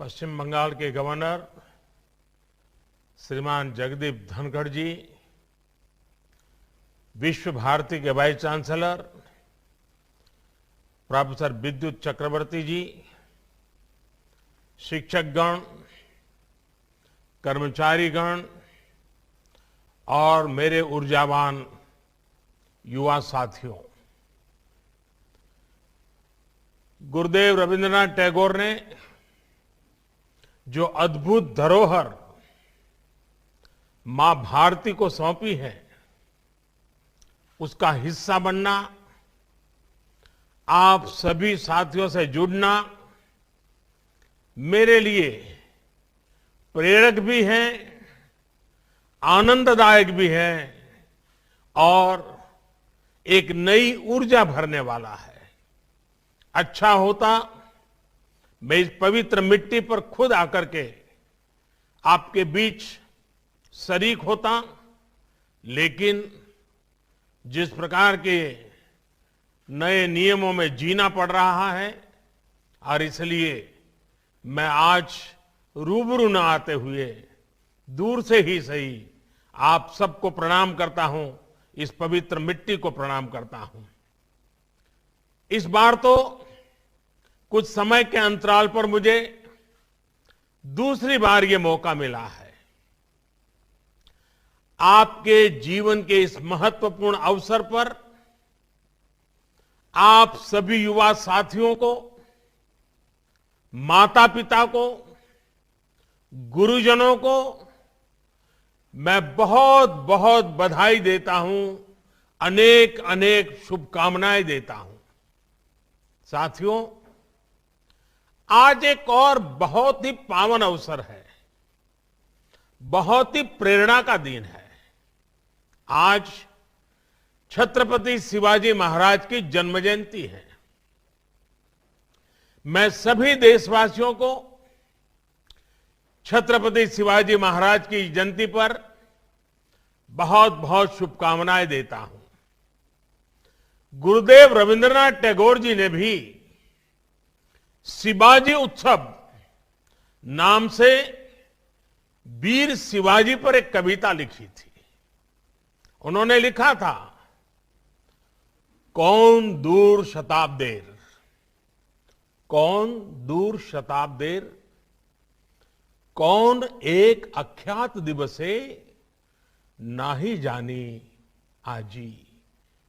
पश्चिम बंगाल के गवर्नर श्रीमान जगदीप धनखड़ जी, विश्व भारती के वाइस चांसलर प्रोफेसर विद्युत चक्रवर्ती जी, शिक्षकगण, कर्मचारीगण और मेरे ऊर्जावान युवा साथियों, गुरुदेव रविंद्रनाथ टैगोर ने जो अद्भुत धरोहर मां भारती को सौंपी है, उसका हिस्सा बनना, आप सभी साथियों से जुड़ना मेरे लिए प्रेरक भी है, आनंददायक भी है और एक नई ऊर्जा भरने वाला है। अच्छा होता मैं इस पवित्र मिट्टी पर खुद आकर के आपके बीच शरीक होता, लेकिन जिस प्रकार के नए नियमों में जीना पड़ रहा है और इसलिए मैं आज रूबरू न आते हुए दूर से ही सही आप सबको प्रणाम करता हूं, इस पवित्र मिट्टी को प्रणाम करता हूं। इस बार तो कुछ समय के अंतराल पर मुझे दूसरी बार ये मौका मिला है आपके जीवन के इस महत्वपूर्ण अवसर पर आप सभी युवा साथियों को, माता पिता को, गुरुजनों को मैं बहुत बहुत बधाई देता हूं, अनेक अनेक शुभकामनाएं देता हूं। साथियों, आज एक और बहुत ही पावन अवसर है, बहुत ही प्रेरणा का दिन है। आज छत्रपति शिवाजी महाराज की जन्म जयंती है। मैं सभी देशवासियों को छत्रपति शिवाजी महाराज की जयंती पर बहुत बहुत शुभकामनाएं देता हूं। गुरुदेव रविंद्रनाथ टैगोर जी ने भी शिवाजी उत्सव नाम से वीर शिवाजी पर एक कविता लिखी थी। उन्होंने लिखा था, कौन दूर शताब्देर, कौन दूर शताब्देर, कौन एक अख्यात दिवसे, नाही जानी आजी,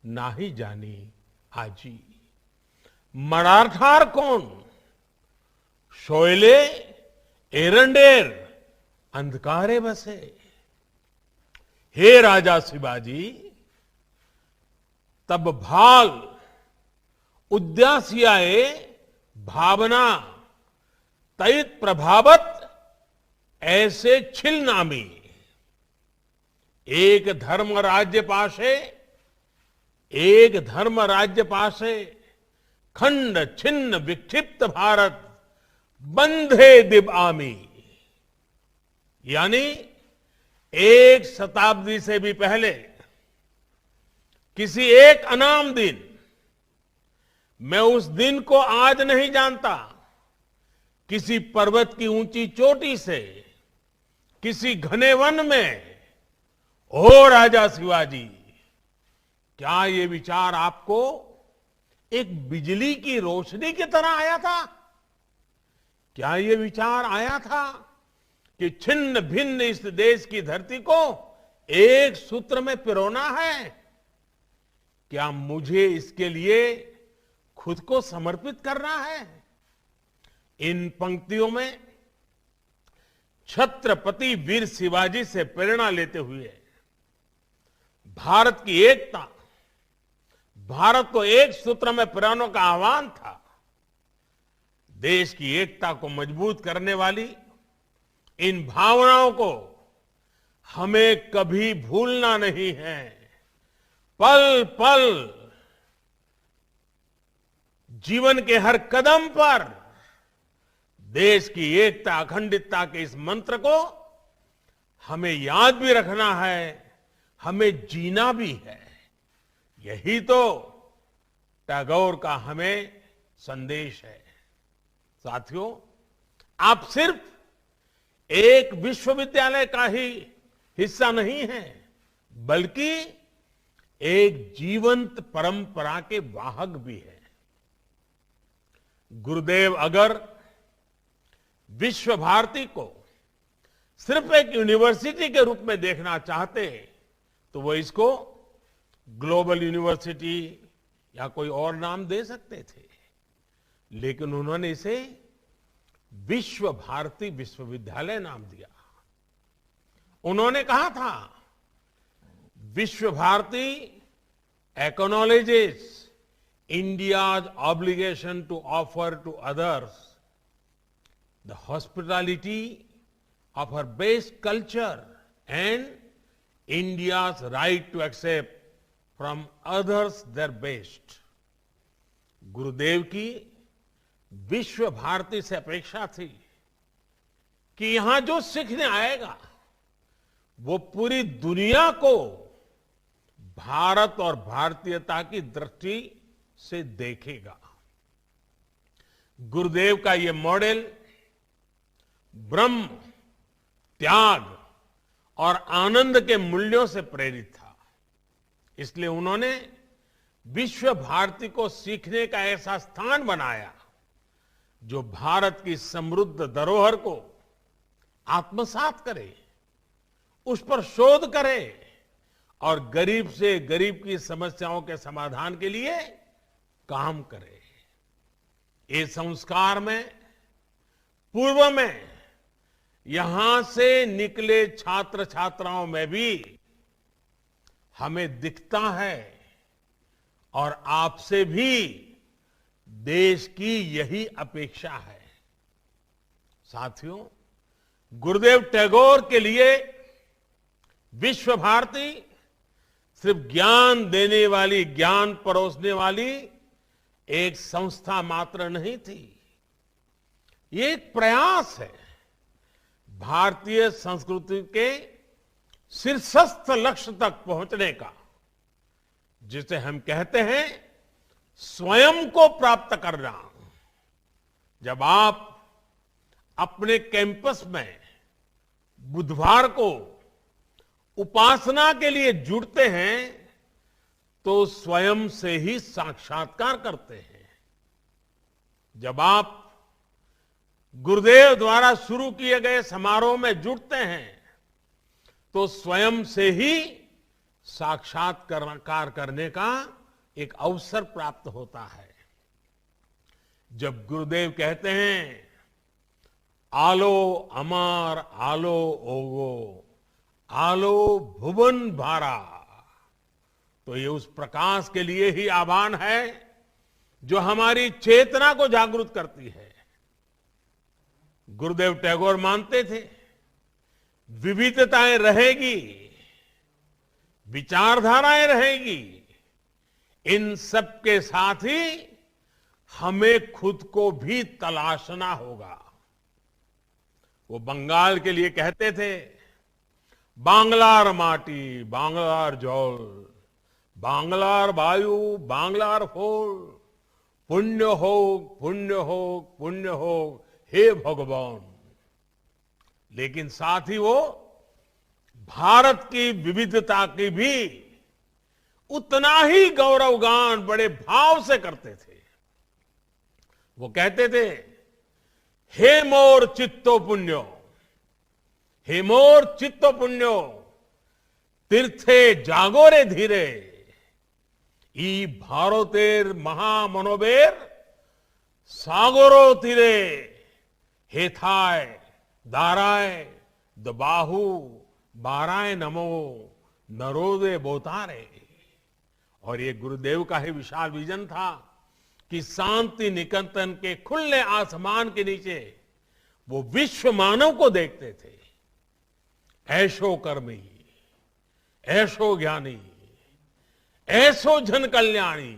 नाही जानी आजी। मराठार कौन, शोयले एरंडेर, अंधकारे बसे। हे राजा शिवाजी, तब भाल उद्यासियाए भावना, तैत प्रभावत ऐसे छिल नामी। एक धर्म राज्य पाशे, एक धर्म राज्य पाशे, खंड छिन्न विक्षिप्त भारत, बंधे दिव आमी। यानी एक शताब्दी से भी पहले किसी एक अनाम दिन, मैं उस दिन को आज नहीं जानता, किसी पर्वत की ऊंची चोटी से, किसी घने वन में, ओ राजा शिवाजी, क्या ये विचार आपको एक बिजली की रोशनी की तरह आया था? क्या ये विचार आया था कि छिन्न भिन्न इस देश की धरती को एक सूत्र में पिरोना है? क्या मुझे इसके लिए खुद को समर्पित करना है? इन पंक्तियों में छत्रपति वीर शिवाजी से प्रेरणा लेते हुए भारत की एकता, भारत को एक सूत्र में पिरोने का आह्वान था। देश की एकता को मजबूत करने वाली इन भावनाओं को हमें कभी भूलना नहीं है। पल पल, जीवन के हर कदम पर देश की एकता, अखंडितता के इस मंत्र को हमें याद भी रखना है, हमें जीना भी है। यही तो टैगोर का हमें संदेश है। साथियों, आप सिर्फ एक विश्वविद्यालय का ही हिस्सा नहीं है, बल्कि एक जीवंत परंपरा के वाहक भी है। गुरुदेव अगर विश्व भारती को सिर्फ एक यूनिवर्सिटी के रूप में देखना चाहते तो वो इसको ग्लोबल यूनिवर्सिटी या कोई और नाम दे सकते थे, लेकिन उन्होंने इसे विश्व भारती विश्वविद्यालय नाम दिया। उन्होंने कहा था, Vishwa Bharati acknowledges India's obligation to offer to others the hospitality of her base culture and India's right to accept from others their best. गुरुदेव की विश्व भारती से अपेक्षा थी कि यहां जो सीखने आएगा वो पूरी दुनिया को भारत और भारतीयता की दृष्टि से देखेगा। गुरुदेव का ये मॉडल ब्रह्म, त्याग और आनंद के मूल्यों से प्रेरित था। इसलिए उन्होंने विश्व भारती को सीखने का ऐसा स्थान बनाया जो भारत की समृद्ध धरोहर को आत्मसात करे, उस पर शोध करे और गरीब से गरीब की समस्याओं के समाधान के लिए काम करे। ये संस्कार में पूर्व में यहां से निकले छात्र छात्राओं में भी हमें दिखता है और आपसे भी देश की यही अपेक्षा है। साथियों, गुरुदेव टैगोर के लिए विश्व भारती सिर्फ ज्ञान देने वाली, ज्ञान परोसने वाली एक संस्था मात्र नहीं थी। ये एक प्रयास है भारतीय संस्कृति के शीर्षस्थ लक्ष्य तक पहुंचने का, जिसे हम कहते हैं स्वयं को प्राप्त करना। जब आप अपने कैंपस में बुधवार को उपासना के लिए जुड़ते हैं तो स्वयं से ही साक्षात्कार करते हैं। जब आप गुरुदेव द्वारा शुरू किए गए समारोह में जुड़ते हैं तो स्वयं से ही साक्षात्कार करने का एक अवसर प्राप्त होता है। जब गुरुदेव कहते हैं, आलो अमार आलो ओगो आलो भुवन भारा, तो ये उस प्रकाश के लिए ही आह्वान है जो हमारी चेतना को जागृत करती है। गुरुदेव टैगोर मानते थे, विविधताएं रहेगी, विचारधाराएं रहेगी, इन सब के साथ ही हमें खुद को भी तलाशना होगा। वो बंगाल के लिए कहते थे, बांग्लार माटी बांग्लार जल, बांग्लार वायु बांग्लार फूल, पुण्य हो पुण्य हो पुण्य हो हे भगवान। लेकिन साथ ही वो भारत की विविधता की भी उतना ही गौरवगान बड़े भाव से करते थे। वो कहते थे, हे मोर चित्तो पुण्यो, हे मोर चित्तो पुण्यो, तीर्थे जागोरे धीरे, ई भारतेर महामनोबेर सागरो तीरे, हेथाय दाराय दबाहु बाराय नमो नरोदे बोतारे। और ये गुरुदेव का ही विशाल विजन था कि शांति निकेतन के खुले आसमान के नीचे वो विश्व मानव को देखते थे। ऐशो कर्मी, ऐशो ज्ञानी, ऐसो जन कल्याणी,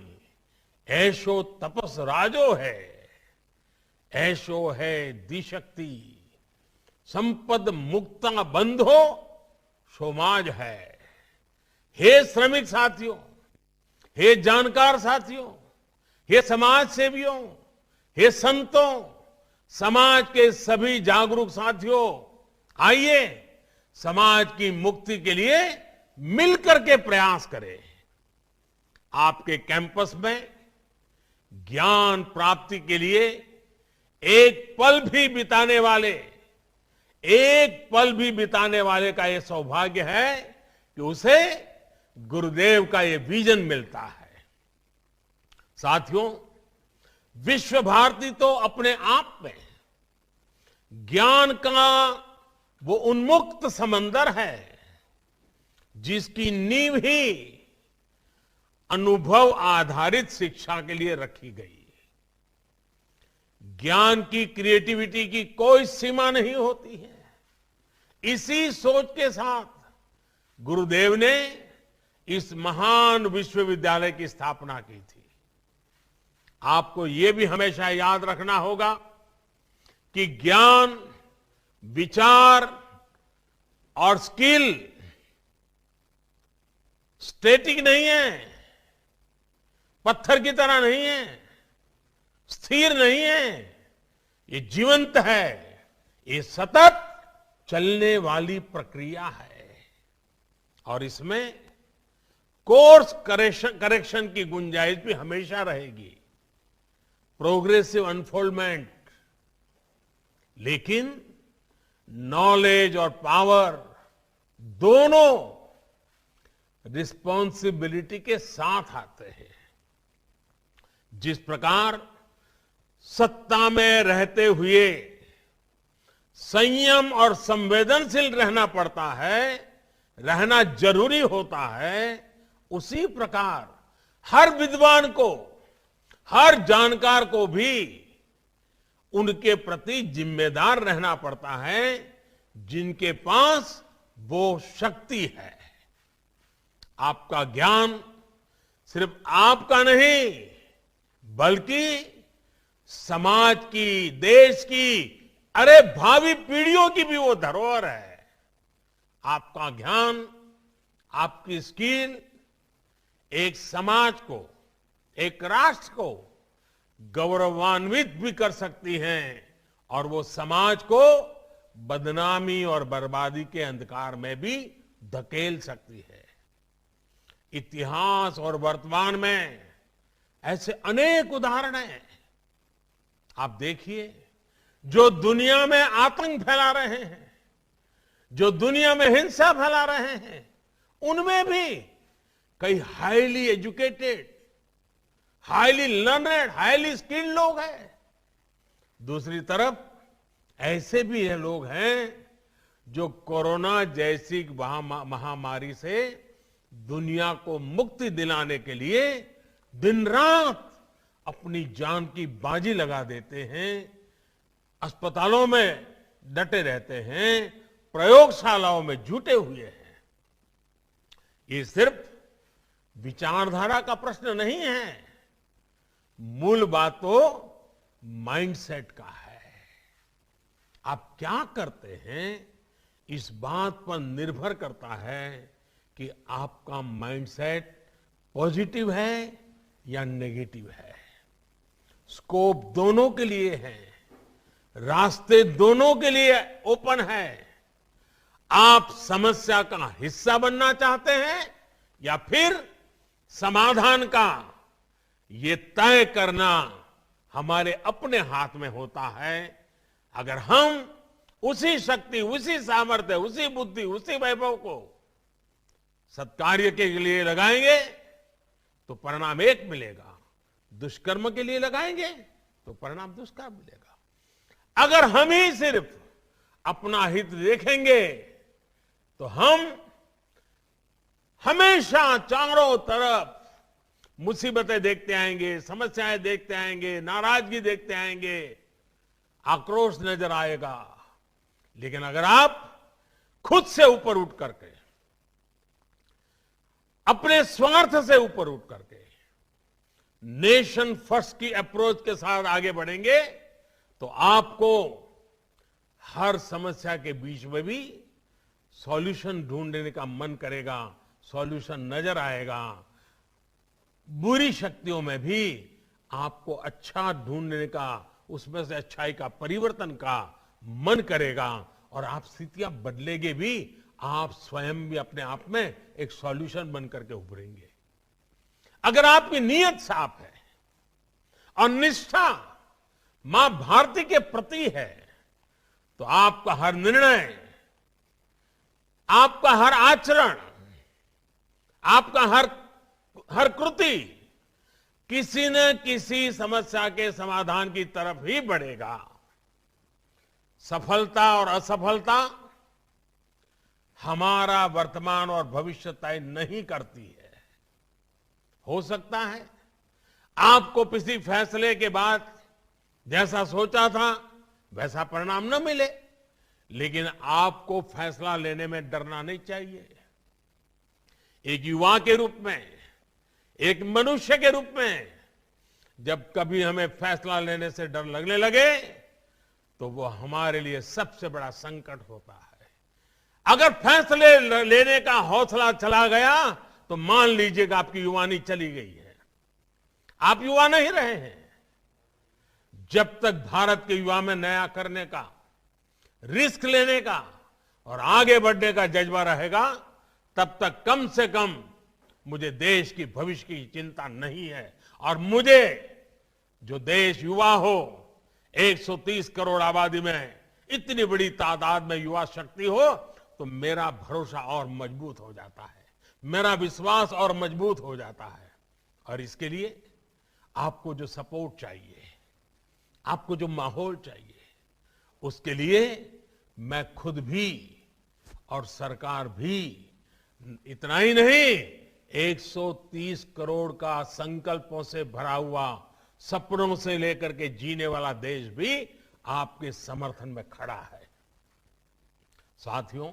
ऐशो तपस राजो है, ऐशो है दिशक्ति, संपद मुक्ता बंधो सोमाज है। हे श्रमिक साथियों, हे जानकार साथियों, हे समाज सेवियों, हे संतों, समाज के सभी जागरूक साथियों, आइए समाज की मुक्ति के लिए मिलकर के प्रयास करें। आपके कैंपस में ज्ञान प्राप्ति के लिए एक पल भी बिताने वाले का यह सौभाग्य है कि उसे गुरुदेव का ये विजन मिलता है। साथियों, विश्व भारती तो अपने आप में ज्ञान का वो उन्मुक्त समंदर है जिसकी नींव ही अनुभव आधारित शिक्षा के लिए रखी गई। ज्ञान की क्रिएटिविटी की कोई सीमा नहीं होती है। इसी सोच के साथ गुरुदेव ने इस महान विश्वविद्यालय की स्थापना की थी। आपको यह भी हमेशा याद रखना होगा कि ज्ञान, विचार और स्किल स्टैटिक नहीं है, पत्थर की तरह नहीं है, स्थिर नहीं है। ये जीवंत है, ये सतत चलने वाली प्रक्रिया है और इसमें कोर्स करेक्शन की गुंजाइश भी हमेशा रहेगी, प्रोग्रेसिव अनफोल्डमेंट। लेकिन नॉलेज और पावर दोनों रिस्पॉन्सिबिलिटी के साथ आते हैं। जिस प्रकार सत्ता में रहते हुए संयम और संवेदनशील रहना पड़ता है, रहना जरूरी होता है, उसी प्रकार हर विद्वान को, हर जानकार को भी उनके प्रति जिम्मेदार रहना पड़ता है जिनके पास वो शक्ति है। आपका ज्ञान सिर्फ आपका नहीं बल्कि समाज की, देश की, अरे भावी पीढ़ियों की भी वो धरोहर है। आपका ज्ञान, आपकी स्किल एक समाज को, एक राष्ट्र को गौरवान्वित भी कर सकती हैं और वो समाज को बदनामी और बर्बादी के अंधकार में भी धकेल सकती है। इतिहास और वर्तमान में ऐसे अनेक उदाहरण हैं। आप देखिए, जो दुनिया में आतंक फैला रहे हैं, जो दुनिया में हिंसा फैला रहे हैं, उनमें भी कई highly educated, highly learned, highly skilled लोग हैं। दूसरी तरफ ऐसे भी ये लोग हैं जो कोरोना जैसी महामारी से दुनिया को मुक्ति दिलाने के लिए दिन रात अपनी जान की बाजी लगा देते हैं, अस्पतालों में डटे रहते हैं, प्रयोगशालाओं में जुटे हुए हैं। ये सिर्फ विचारधारा का प्रश्न नहीं है, मूल बात तो माइंडसेट का है। आप क्या करते हैं इस बात पर निर्भर करता है कि आपका माइंडसेट पॉजिटिव है या नेगेटिव है। स्कोप दोनों के लिए है, रास्ते दोनों के लिए ओपन है। आप समस्या का हिस्सा बनना चाहते हैं या फिर समाधान का, ये तय करना हमारे अपने हाथ में होता है। अगर हम उसी शक्ति, उसी सामर्थ्य, उसी बुद्धि, उसी वैभव को सत्कार्य के लिए लगाएंगे तो परिणाम एक मिलेगा, दुष्कर्म के लिए लगाएंगे तो परिणाम दुष्कर्म मिलेगा। अगर हम ही सिर्फ अपना हित देखेंगे तो हम हमेशा चारों तरफ मुसीबतें देखते आएंगे, समस्याएं देखते आएंगे, नाराजगी देखते आएंगे, आक्रोश नजर आएगा। लेकिन अगर आप खुद से ऊपर उठ करके, अपने स्वार्थ से ऊपर उठ करके नेशन फर्स्ट की अप्रोच के साथ आगे बढ़ेंगे तो आपको हर समस्या के बीच में भी सॉल्यूशन ढूंढने का मन करेगा, सॉल्यूशन नजर आएगा। बुरी शक्तियों में भी आपको अच्छा ढूंढने का उसमें से अच्छाई का, परिवर्तन का मन करेगा और आप स्थितियां बदलेंगे भी, आप स्वयं भी अपने आप में एक सॉल्यूशन बन करके उभरेंगे। अगर आपकी नीयत साफ है और निष्ठा मां भारती के प्रति है, तो आपका हर निर्णय, आपका हर आचरण, आपका हर कृति किसी न किसी समस्या के समाधान की तरफ ही बढ़ेगा। सफलता और असफलता हमारा वर्तमान और भविष्य तय नहीं करती है। हो सकता है आपको किसी फैसले के बाद जैसा सोचा था वैसा परिणाम न मिले, लेकिन आपको फैसला लेने में डरना नहीं चाहिए। एक युवा के रूप में, एक मनुष्य के रूप में, जब कभी हमें फैसला लेने से डर लगने लगे तो वो हमारे लिए सबसे बड़ा संकट होता है। अगर फैसले लेने का हौसला चला गया तो मान लीजिएगा आपकी युवानी चली गई है, आप युवा नहीं रहे हैं। जब तक भारत के युवा में नया करने का, रिस्क लेने का और आगे बढ़ने का जज्बा रहेगा, तब तक कम से कम मुझे देश की भविष्य की चिंता नहीं है। और मुझे जो देश युवा हो, 130 करोड़ आबादी में इतनी बड़ी तादाद में युवा शक्ति हो, तो मेरा भरोसा और मजबूत हो जाता है, मेरा विश्वास और मजबूत हो जाता है। और इसके लिए आपको जो सपोर्ट चाहिए, आपको जो माहौल चाहिए, उसके लिए मैं खुद भी और सरकार भी, इतना ही नहीं, 130 करोड़ का संकल्पों से भरा हुआ, सपनों से लेकर के जीने वाला देश भी आपके समर्थन में खड़ा है। साथियों,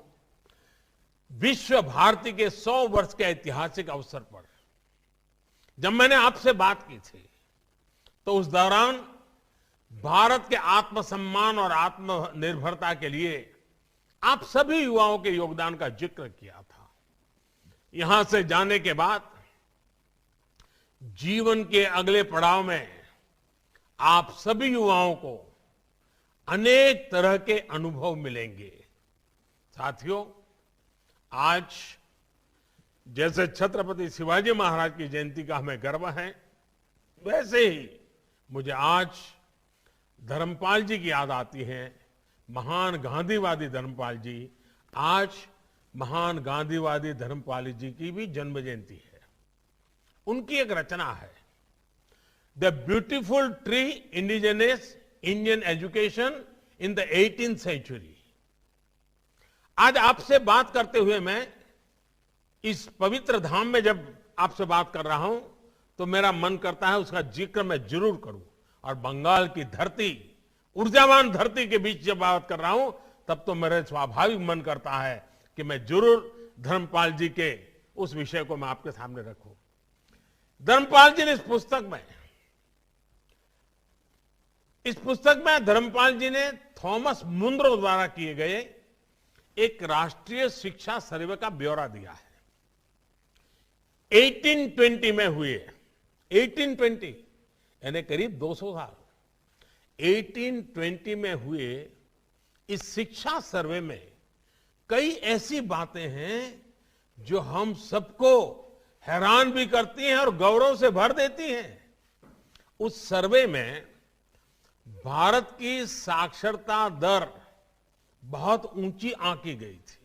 विश्व भारती के 100 वर्ष के ऐतिहासिक अवसर पर जब मैंने आपसे बात की थी, तो उस दौरान भारत के आत्मसम्मान और आत्मनिर्भरता के लिए आप सभी युवाओं के योगदान का जिक्र किया था। यहां से जाने के बाद जीवन के अगले पड़ाव में आप सभी युवाओं को अनेक तरह के अनुभव मिलेंगे। साथियों, आज जैसे छत्रपति शिवाजी महाराज की जयंती का हमें गर्व है, वैसे ही मुझे आज धर्मपाल जी की याद आती है। महान गांधीवादी धर्मपाल जी, आज महान गांधीवादी धर्मपाल जी की भी जन्म जयंती है। उनकी एक रचना है, the beautiful tree indigenous Indian education in the 18th century. आज आपसे बात करते हुए मैं इस पवित्र धाम में जब आपसे बात कर रहा हूं, तो मेरा मन करता है उसका जिक्र मैं जरूर करूं। और बंगाल की धरती, ऊर्जावान धरती के बीच जब बात कर रहा हूं, तब तो मेरे स्वाभाविक मन करता है कि मैं जरूर धर्मपाल जी के उस विषय को मैं आपके सामने रखूं। धर्मपाल जी ने इस पुस्तक में धर्मपाल जी ने थॉमस मुंद्रो द्वारा किए गए एक राष्ट्रीय शिक्षा सर्वे का ब्यौरा दिया है। 1820 में हुए, 1820 यानी करीब 200 साल, 1820 में हुए इस शिक्षा सर्वे में कई ऐसी बातें हैं जो हम सबको हैरान भी करती हैं और गौरव से भर देती हैं। उस सर्वे में भारत की साक्षरता दर बहुत ऊंची आंकी गई थी।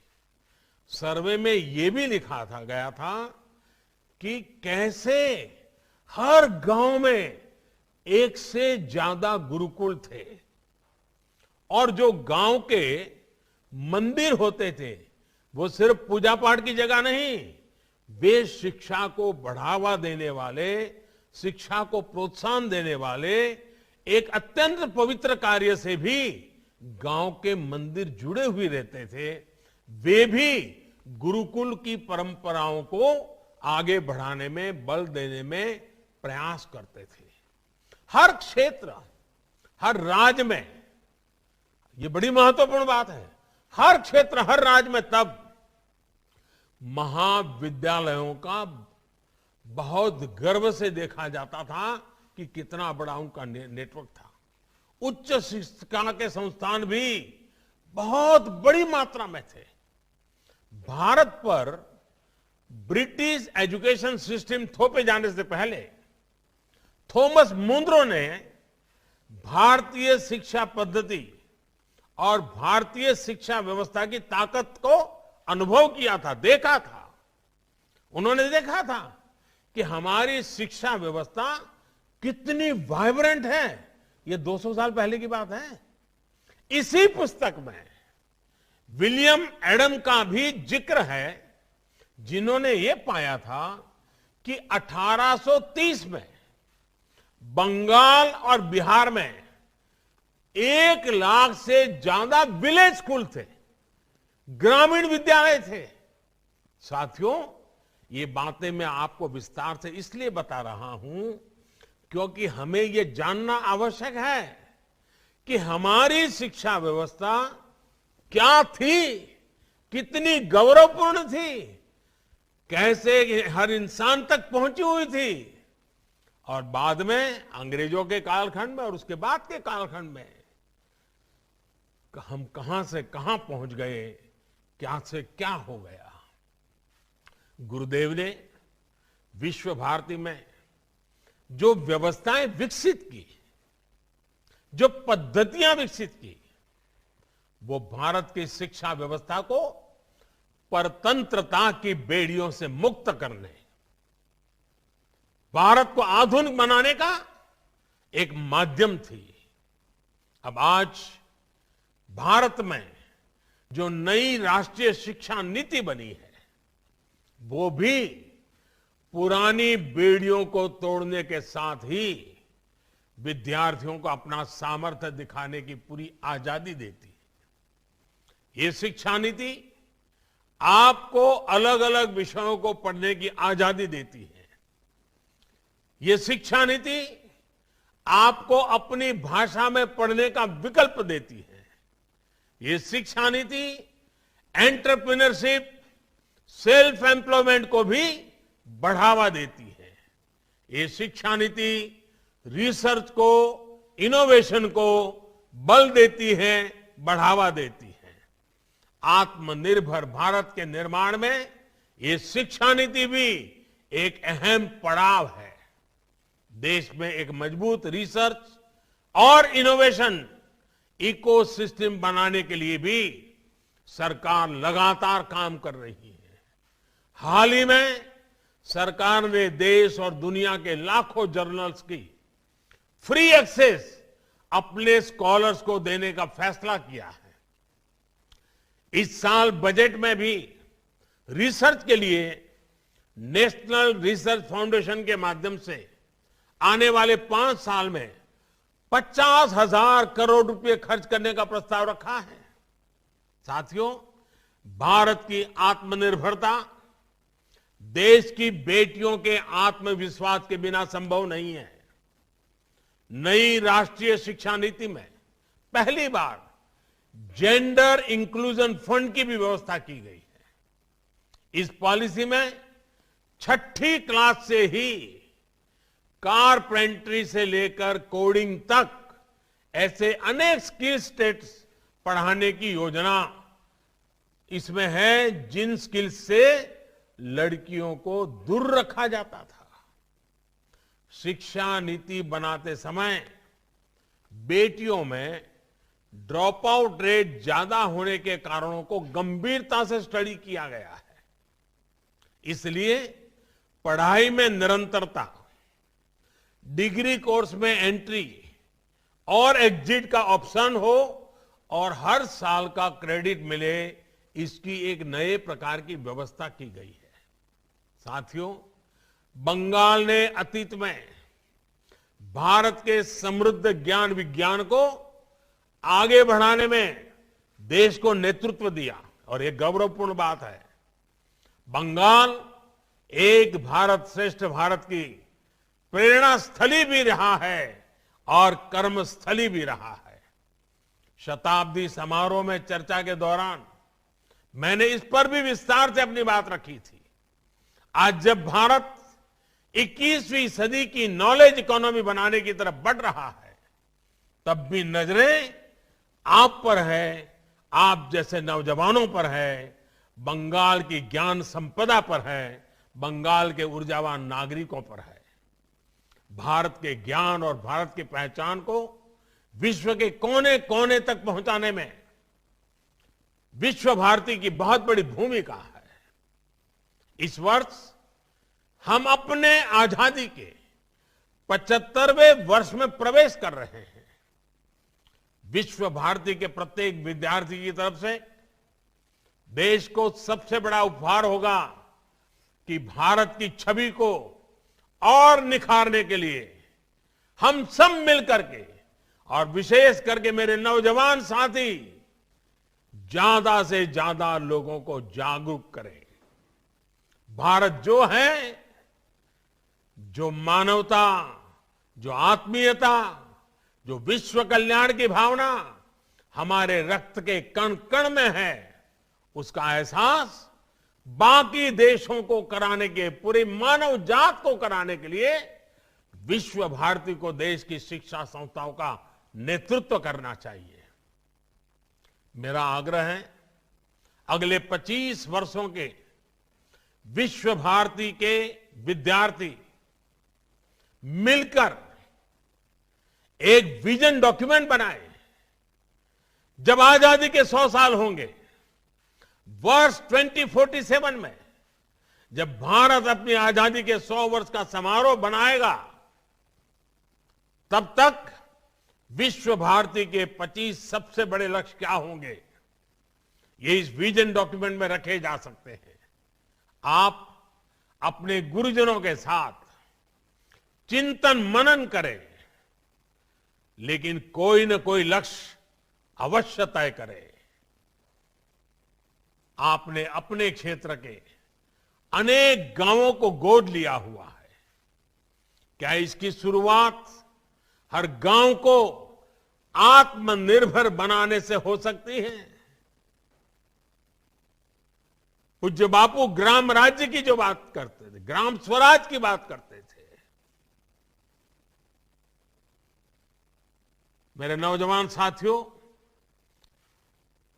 सर्वे में यह भी लिखा गया था कि कैसे हर गांव में एक से ज्यादा गुरुकुल थे, और जो गांव के मंदिर होते थे वो सिर्फ पूजा पाठ की जगह नहीं, वे शिक्षा को बढ़ावा देने वाले, शिक्षा को प्रोत्साहन देने वाले एक अत्यंत पवित्र कार्य से भी गांव के मंदिर जुड़े हुए रहते थे। वे भी गुरुकुल की परंपराओं को आगे बढ़ाने में, बल देने में प्रयास करते थे। हर क्षेत्र, हर राज्य में, ये बड़ी महत्वपूर्ण बात है, हर क्षेत्र, हर राज्य में तब महाविद्यालयों का बहुत गर्व से देखा जाता था कि कितना बड़ा उनका नेटवर्क था। उच्च शिक्षा के संस्थान भी बहुत बड़ी मात्रा में थे। भारत पर ब्रिटिश एजुकेशन सिस्टम थोपे जाने से पहले थॉमस मुनरो ने भारतीय शिक्षा पद्धति और भारतीय शिक्षा व्यवस्था की ताकत को अनुभव किया था, देखा था। उन्होंने देखा था कि हमारी शिक्षा व्यवस्था कितनी वाइब्रेंट है। ये 200 साल पहले की बात है। इसी पुस्तक में विलियम एडम का भी जिक्र है, जिन्होंने ये पाया था कि 1830 में बंगाल और बिहार में 1 लाख से ज्यादा विलेज स्कूल थे, ग्रामीण विद्यालय थे। साथियों, ये बातें मैं आपको विस्तार से इसलिए बता रहा हूं क्योंकि हमें यह जानना आवश्यक है कि हमारी शिक्षा व्यवस्था क्या थी, कितनी गौरवपूर्ण थी, कैसे हर इंसान तक पहुंची हुई थी, और बाद में अंग्रेजों के कालखंड में और उसके बाद के कालखंड में हम कहां से कहां पहुंच गए, क्या से क्या हो गया। गुरुदेव ने विश्व भारती में जो व्यवस्थाएं विकसित की, जो पद्धतियां विकसित की, वो भारत की शिक्षा व्यवस्था को परतंत्रता की बेड़ियों से मुक्त करने, भारत को आधुनिक बनाने का एक माध्यम थी। अब आज भारत में जो नई राष्ट्रीय शिक्षा नीति बनी है, वो भी पुरानी बेड़ियों को तोड़ने के साथ ही विद्यार्थियों को अपना सामर्थ्य दिखाने की पूरी आजादी देती है। ये शिक्षा नीति आपको अलग अलग विषयों को पढ़ने की आजादी देती है। ये शिक्षा नीति आपको अपनी भाषा में पढ़ने का विकल्प देती है। ये शिक्षा नीति एंटरप्रेन्योरशिप, सेल्फ एम्प्लॉयमेंट को भी बढ़ावा देती है। ये शिक्षा नीति रिसर्च को, इनोवेशन को बल देती है, बढ़ावा देती है। आत्मनिर्भर भारत के निर्माण में ये शिक्षा नीति भी एक अहम पड़ाव है। देश में एक मजबूत रिसर्च और इनोवेशन इकोसिस्टम बनाने के लिए भी सरकार लगातार काम कर रही है। हाल ही में सरकार ने देश और दुनिया के लाखों जर्नल्स की फ्री एक्सेस अपने स्कॉलर्स को देने का फैसला किया है। इस साल बजट में भी रिसर्च के लिए नेशनल रिसर्च फाउंडेशन के माध्यम से आने वाले 5 साल में 50,000 करोड़ रुपए खर्च करने का प्रस्ताव रखा है। साथियों, भारत की आत्मनिर्भरता देश की बेटियों के आत्मविश्वास के बिना संभव नहीं है। नई राष्ट्रीय शिक्षा नीति में पहली बार जेंडर इंक्लूजन फंड की भी व्यवस्था की गई है। इस पॉलिसी में 6ठी क्लास से ही कारपेंटरी से लेकर कोडिंग तक ऐसे अनेक स्किल सेट्स पढ़ाने की योजना इसमें है, जिन स्किल्स से लड़कियों को दूर रखा जाता था। शिक्षा नीति बनाते समय बेटियों में ड्रॉप आउट रेट ज्यादा होने के कारणों को गंभीरता से स्टडी किया गया है। इसलिए पढ़ाई में निरंतरता, डिग्री कोर्स में एंट्री और एग्जिट का ऑप्शन हो और हर साल का क्रेडिट मिले, इसकी एक नए प्रकार की व्यवस्था की गई है। साथियों, बंगाल ने अतीत में भारत के समृद्ध ज्ञान विज्ञान को आगे बढ़ाने में देश को नेतृत्व दिया और यह गौरवपूर्ण बात है। बंगाल एक भारत श्रेष्ठ भारत की प्रेरणा स्थली भी रहा है और कर्मस्थली भी रहा है। शताब्दी समारोह में चर्चा के दौरान मैंने इस पर भी विस्तार से अपनी बात रखी थी। आज जब भारत 21वीं सदी की नॉलेज इकोनॉमी बनाने की तरफ बढ़ रहा है, तब भी नजरें आप पर है, आप जैसे नौजवानों पर है, बंगाल की ज्ञान संपदा पर है, बंगाल के ऊर्जावान नागरिकों पर है। भारत के ज्ञान और भारत की पहचान को विश्व के कोने कोने तक पहुंचाने में विश्व भारती की बहुत बड़ी भूमिका है। इस वर्ष हम अपने आजादी के 75वें वर्ष में प्रवेश कर रहे हैं। विश्व भारती के प्रत्येक विद्यार्थी की तरफ से देश को सबसे बड़ा उपहार होगा कि भारत की छवि को और निखारने के लिए हम सब मिलकर के, और विशेष करके मेरे नौजवान साथी, ज्यादा से ज्यादा लोगों को जागरूक करें। भारत जो है, जो मानवता, जो आत्मीयता, जो विश्व कल्याण की भावना हमारे रक्त के कण कण में है, उसका एहसास बाकी देशों को कराने के, पूरी मानव जात को कराने के लिए विश्व भारती को देश की शिक्षा संस्थाओं का नेतृत्व करना चाहिए। मेरा आग्रह है, अगले 25 वर्षों के विश्व भारती के विद्यार्थी मिलकर एक विजन डॉक्यूमेंट बनाए। जब आजादी के 100 साल होंगे, वर्ष 2047 में, जब भारत अपनी आजादी के 100 वर्ष का समारोह बनाएगा, तब तक विश्व भारती के 25 सबसे बड़े लक्ष्य क्या होंगे, ये इस विजन डॉक्यूमेंट में रखे जा सकते हैं। आप अपने गुरुजनों के साथ चिंतन मनन करें, लेकिन कोई न कोई लक्ष्य अवश्य तय करें। आपने अपने क्षेत्र के अनेक गांवों को गोद लिया हुआ है। क्या इसकी शुरुआत हर गांव को आत्मनिर्भर बनाने से हो सकती है? पूज्य बापू ग्राम राज्य की जो बात करते थे, ग्राम स्वराज की बात करते थे। मेरे नौजवान साथियों,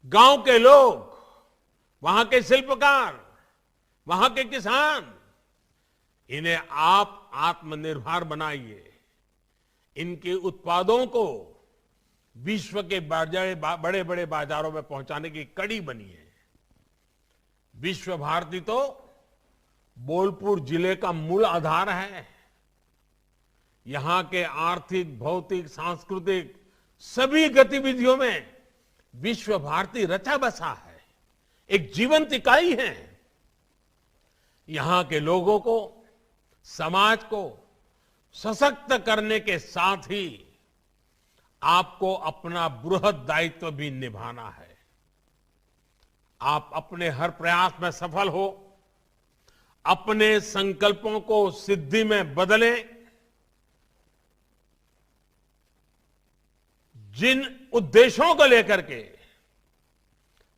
गांव के लोग, वहां के शिल्पकार, वहां के किसान, इन्हें आप आत्मनिर्भर बनाइए। इनके उत्पादों को विश्व के बड़े बड़े बाजारों में पहुंचाने की कड़ी बनिए। विश्व भारती तो बोलपुर जिले का मूल आधार है। यहां के आर्थिक, भौतिक, सांस्कृतिक सभी गतिविधियों में विश्व भारती रचा बसा है, एक जीवंत इकाई है। यहां के लोगों को, समाज को सशक्त करने के साथ ही आपको अपना बृहद दायित्व भी निभाना है। आप अपने हर प्रयास में सफल हो, अपने संकल्पों को सिद्धि में बदलें। जिन उद्देश्यों को लेकर के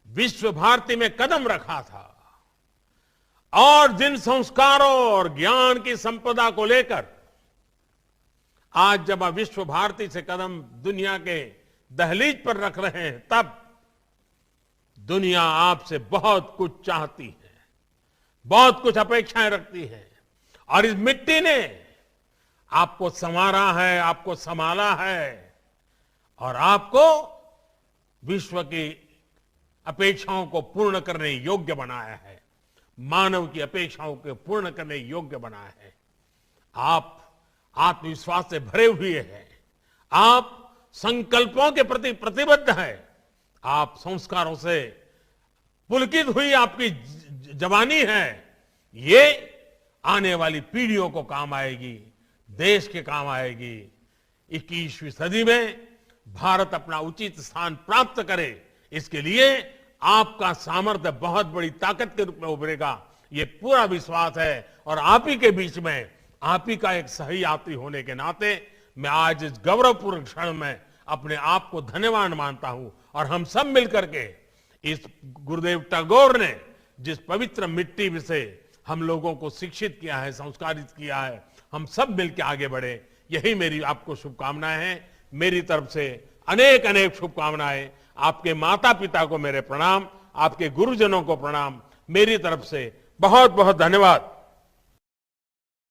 विश्व भारती में कदम रखा था, और जिन संस्कारों और ज्ञान की संपदा को लेकर आज जब आप विश्व भारती से कदम दुनिया के दहलीज पर रख रहे हैं, तब दुनिया आपसे बहुत कुछ चाहती है, बहुत कुछ अपेक्षाएं रखती है। और इस मिट्टी ने आपको संवारा है, आपको संभाला है, और आपको विश्व की अपेक्षाओं को पूर्ण करने योग्य बनाया है, मानव की अपेक्षाओं को पूर्ण करने योग्य बनाया है। आप आत्मविश्वास से भरे हुए हैं, आप संकल्पों के प्रति प्रतिबद्ध हैं, आप संस्कारों से पुलकित हुई आपकी जवानी है। ये आने वाली पीढ़ियों को काम आएगी, देश के काम आएगी। 21वीं सदी में भारत अपना उचित स्थान प्राप्त करे, इसके लिए आपका सामर्थ्य बहुत बड़ी ताकत के रूप में उभरेगा, ये पूरा विश्वास है। और आप ही के बीच में, आप ही का एक सही यात्री होने के नाते मैं आज इस गौरवपूर्ण क्षण में अपने आप को धन्यवाद मानता हूं। और हम सब मिलकर के इस गुरुदेव टैगोर ने जिस पवित्र मिट्टी से हम लोगों को शिक्षित किया है, संस्कारित किया है, हम सब मिलकर आगे बढ़े, यही मेरी आपको शुभकामनाएं हैं। मेरी तरफ से अनेक अनेक शुभकामनाएं। आपके माता पिता को मेरे प्रणाम, आपके गुरुजनों को प्रणाम, मेरी तरफ से बहुत बहुत धन्यवाद।